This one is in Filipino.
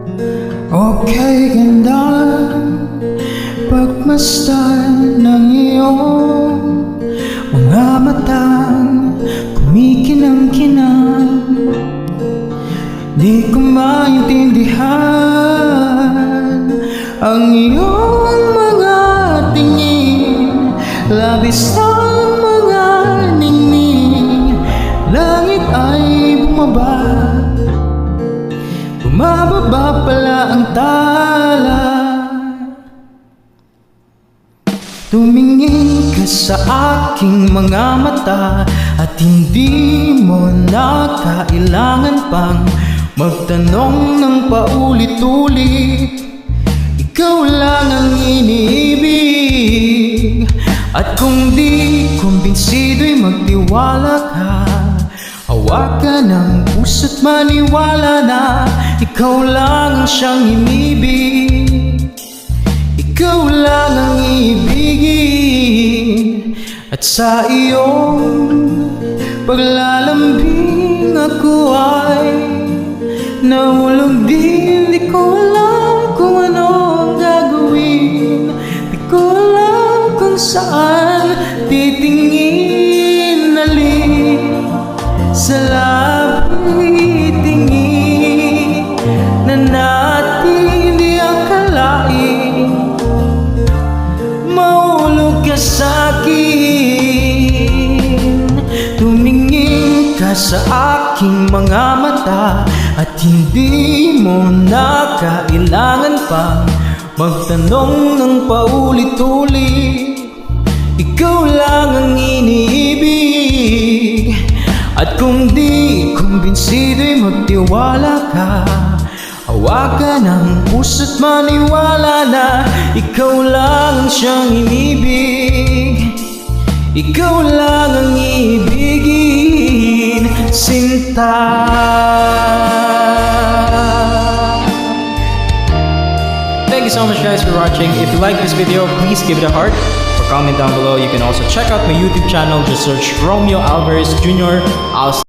Okay, ganda, pagmasdan ng iyong mga matang kumikinang-kinang. Di ko maintindihan ang iyong mga tingin, labis ang mga ningning. Langit ay bumababa pala ang tala. Tumingin ka sa aking mga mata at hindi mo na kailangan pang magtanong ng paulit-ulit. Ikaw lang ang iniibig, at kung di kumbinsido'y magtiwala ka. Hawakan ang puso't maniwala na ikaw lang ang siyang inibig. Ikaw lang ang ibigin, at sa iyong paglalambing ako ay nahulog din. Di ko alam kung ano ang gagawin, di ko alam kung saan titingin. Alin sa labi tingin na natin di akalain mahulog ka sa'kin. Tumingin ka sa aking mga mata at hindi mo na kailangan pa magtanong ng paulit-ulit. Ikaw lang ang iniibig, at kung di kumbinsido'y magtiwala ka. Hawakan ang puso't maniwala na ikaw lang ang siyang inibig. Ikaw lang ang ibigin, sinta. Thank you so much guys for watching. If you like this video, please give it a heart or comment down below. You can also check out my YouTube channel. Just search Romeo Alvarez Jr. I'll see